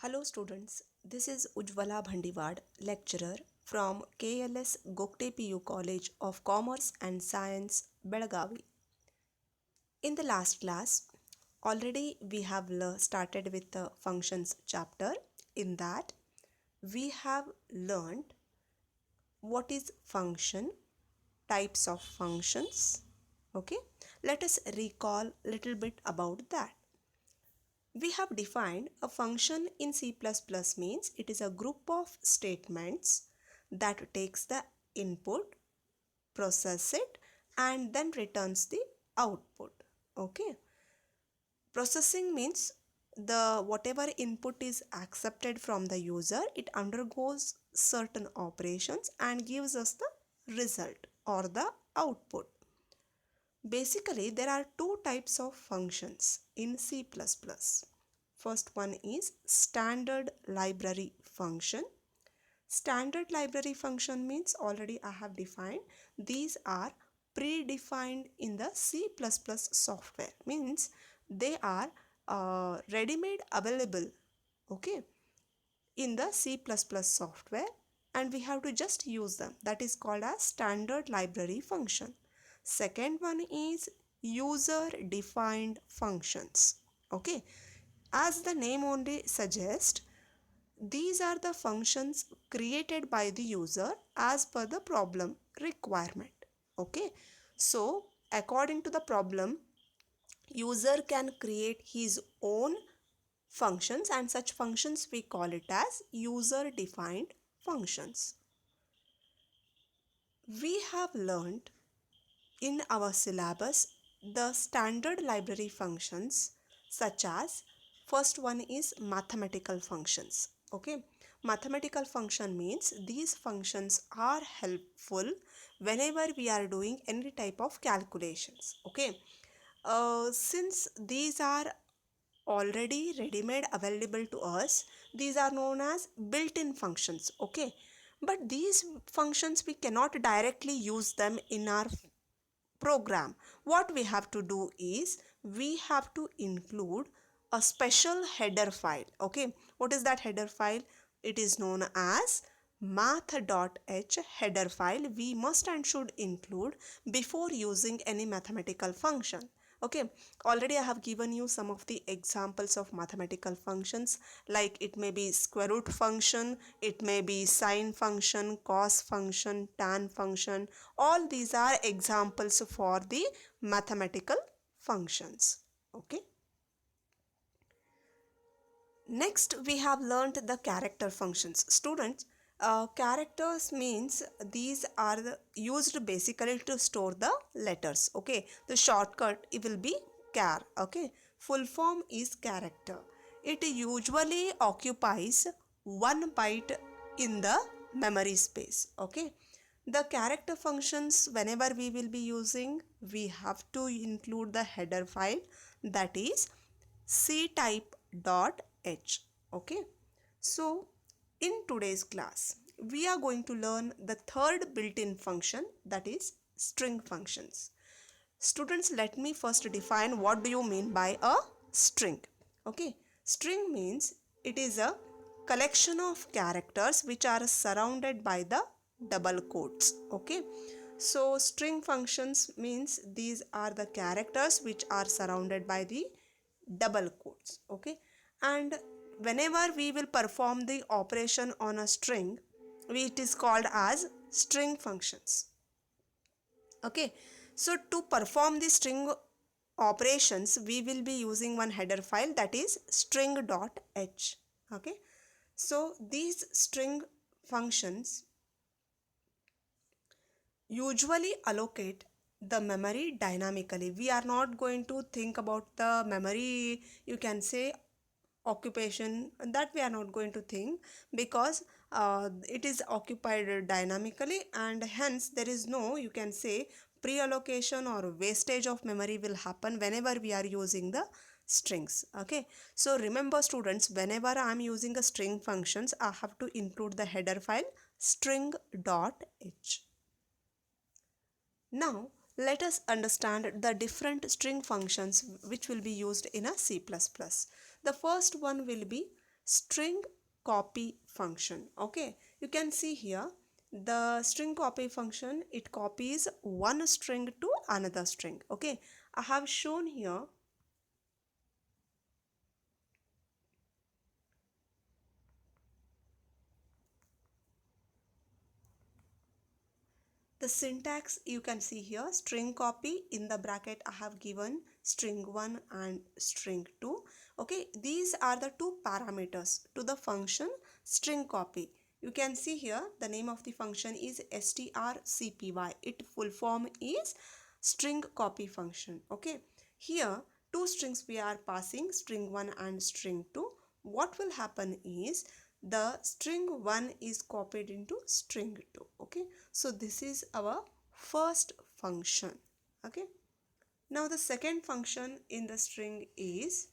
Hello students, this is Ujjwala Bhandiwad, lecturer from KLS Gokte PU College of Commerce and Science, Belagavi. In the last class, already we have started with the functions chapter. In that, we have learned what is function, types of functions. Okay, let us recall little bit about that. We have defined a function in C++ means it is a group of statements that takes the input, process it and then returns the output. Okay. Processing means the whatever input is accepted from the user, it undergoes certain operations and gives us the result or the output. Basically, there are two types of functions in C++. First one is standard library function. Standard library function means already I have defined. These are predefined in the C++ software. Means they are ready-made available, okay, in the C++ software and we have to just use them. That is called as standard library function. Second one is user defined functions. Okay, as the name only suggests, these are the functions created by the user as per the problem requirement. Okay, so according to the problem, user can create his own functions and such functions we call it as user defined functions. We have learned in our syllabus the standard library functions such as first one is mathematical functions. Okay, mathematical function means these functions are helpful whenever we are doing any type of calculations. Okay, since these are already ready-made available to us, these are known as built-in functions. Okay, but these functions we cannot directly use them in our program. What we have to do is we have to include a special header file. Okay, what is that header file? It is known as math.h header file. We must and should include before using any mathematical function. Okay, already I have given you some of the examples of mathematical functions, like it may be square root function, it may be sine function, cos function, tan function. All these are examples for the mathematical functions. Okay. Next, we have learnt the character functions. Students, characters means these are used basically to store the letters. Okay, the shortcut it will be char. Okay, full form is character. It usually occupies 1 byte in the memory space. Okay, the character functions whenever we will be using, we have to include the header file, that is ctype.h. Okay, so in today's class we are going to learn the third built-in function, that is string functions. Students, let me first define what do you mean by a string. Okay, string means it is a collection of characters which are surrounded by the double quotes. Okay, so string functions means these are the characters which are surrounded by the double quotes. Okay, and whenever we will perform the operation on a string, it is called as string functions. Okay, so to perform the string operations we will be using one header file, that is string.h. Okay, so these string functions usually allocate the memory dynamically. We are not going to think about the memory, you can say occupation, that we are not going to think, because it is occupied dynamically and hence there is no, you can say, pre-allocation or wastage of memory will happen whenever we are using the strings. Okay, so remember students, whenever I am using a string functions, I have to include the header file string.h. Now let us understand the different string functions which will be used in a C++. The first one will be string copy function. Okay, you can see here the string copy function, it copies one string to another string. Okay, I have shown here the syntax. You can see here string copy, in the bracket I have given string 1 and string 2. Okay, these are the two parameters to the function string copy. You can see here the name of the function is strcpy. Its full form is string copy function. Okay, here two strings we are passing, string 1 and string 2. What will happen is the string 1 is copied into string 2. Okay, so this is our first function. Okay, now the second function in the string is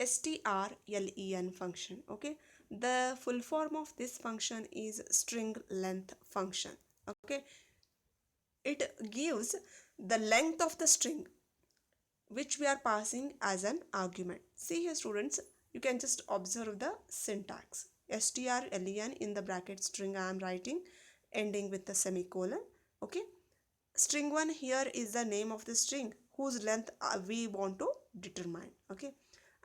strlen function. Okay, the full form of this function is string length function. Okay, it gives the length of the string which we are passing as an argument. See here students, you can just observe the syntax. strlen in the bracket string I am writing ending with the semicolon. Okay, string 1 here is the name of the string whose length we want to determine. Okay,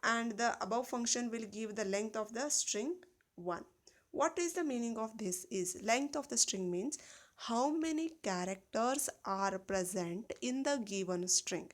and the above function will give the length of the string 1. What is the meaning of this is length of the string means how many characters are present in the given string.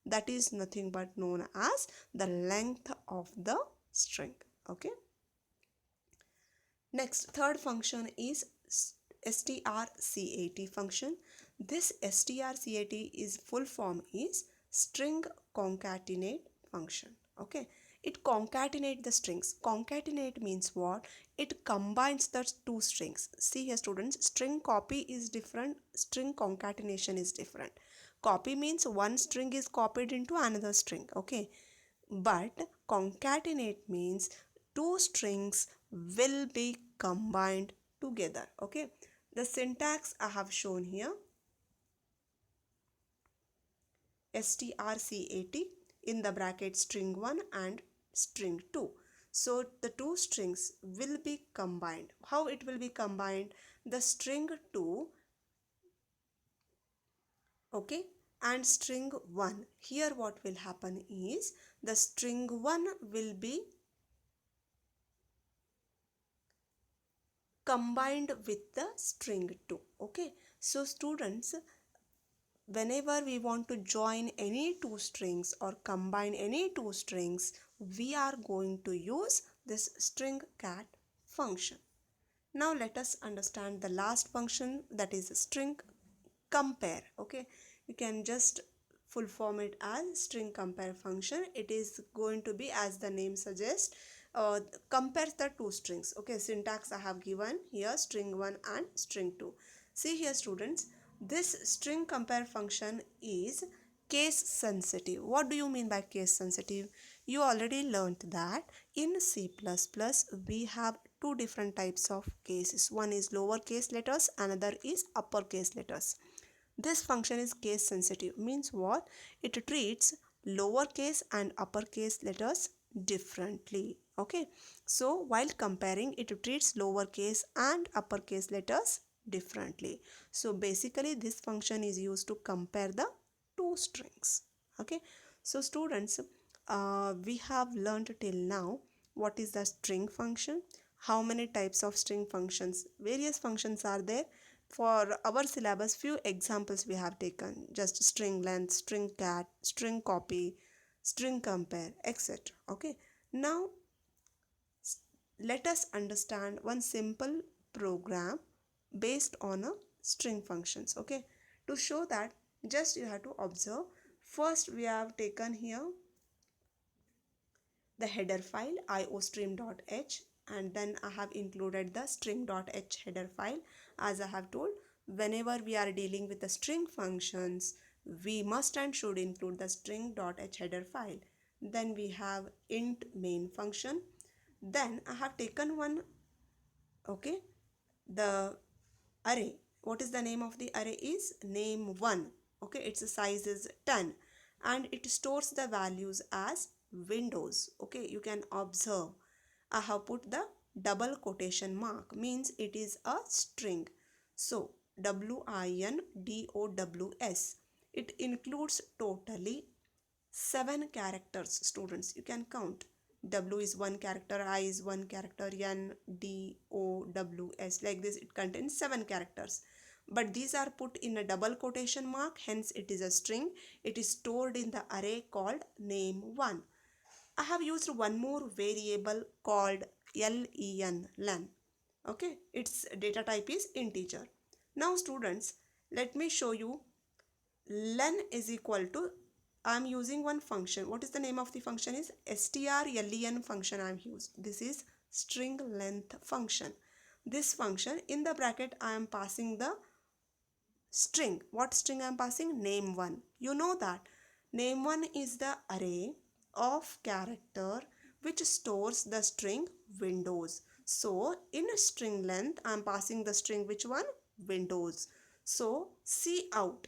That is nothing but known as the length of the string. Okay, next third function is strcat function. This strcat is full form is string concatenate function. Okay, it concatenate the strings. Concatenate means what? It combines the two strings. See here students, string copy is different, string concatenation is different. Copy means one string is copied into another string. Okay, but concatenate means two strings will be combined together. Okay, the syntax I have shown here, strcat in the bracket string 1 and string 2. So the two strings will be combined. How it will be combined? The string 2, okay, and string 1. Here what will happen is the string 1 will be combined with the string 2. Okay, so students, whenever we want to join any two strings or combine any two strings, we are going to use this string cat function. Now let us understand the last function, that is string compare. Okay, you can just full form it as string compare function. It is going to be, as the name suggests, compare the two strings. Okay, syntax I have given here string 1 and string 2. See here students, this string compare function is case sensitive. What do you mean by case sensitive? You already learned that in C++ we have two different types of cases. One is lowercase letters, another is uppercase letters. This function is case sensitive, means what? It treats lowercase and uppercase letters differently. Okay, so while comparing, it treats lowercase and uppercase letters differently. So basically this function is used to compare the two strings. Okay, so students, we have learned till now what is the string function, how many types of string functions, various functions are there. For our syllabus, few examples we have taken, just string length, string cat, string copy, string compare, etc. Okay, now let us understand one simple program based on a string functions. Okay, to show that, just you have to observe. First we have taken here the header file iostream.h, and then I have included the string.h header file. As I have told, whenever we are dealing with the string functions, we must and should include the string.h header file. Then we have int main function. Then I have taken one, okay, the array. What is the name of the array? Is name1. Okay, its size is 10, and it stores the values as windows. Okay, you can observe I have put the double quotation mark, means it is a string. So windows, it includes totally 7 characters. Students, you can count. W is one character, I is one character, N, D, O, W, S, like this it contains 7 characters. But these are put in a double quotation mark, hence it is a string. It is stored in the array called name1. I have used one more variable called len. Okay, its data type is integer. Now students, let me show you. Len is equal to, I am using one function. What is the name of the function? Is strlen function I am used. This is string length function. This function, in the bracket I am passing the string. What string I am passing? Name1. You know that name1 is the array of character which stores the string windows. So in string length I am passing the string which one? Windows. So cout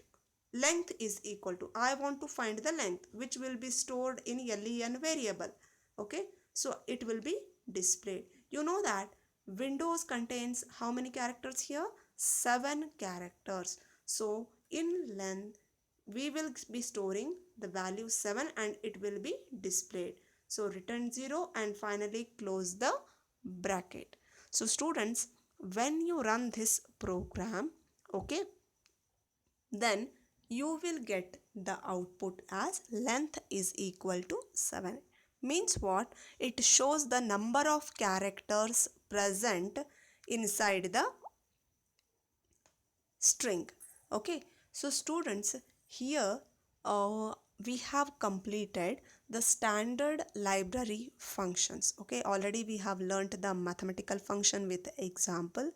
length is equal to, I want to find the length which will be stored in len variable. Okay, so it will be displayed. You know that windows contains how many characters here? 7 characters. So in length we will be storing the value 7 and it will be displayed. So return 0 and finally close the bracket. So students, when you run this program, okay, then you will get the output as length is equal to 7. Means what? It shows the number of characters present inside the string. Okay, so students, here we have completed the standard library functions. Okay, already we have learnt the mathematical function with example.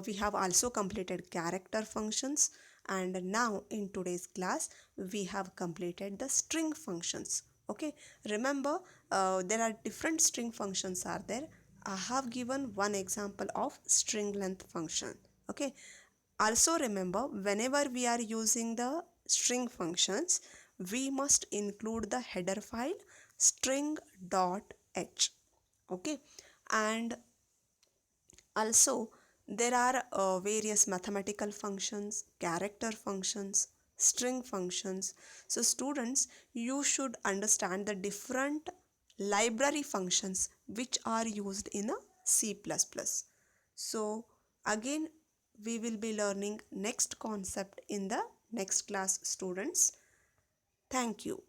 We have also completed character functions, and now in today's class we have completed the string functions. Okay, remember there are different string functions are there. I have given one example of string length function. Okay, also remember, whenever we are using the string functions, we must include the header file string.h. Okay, and also there are various mathematical functions, character functions, string functions. So students, you should understand the different library functions which are used in a C++. So again, we will be learning next concept in the next class, students. Thank you.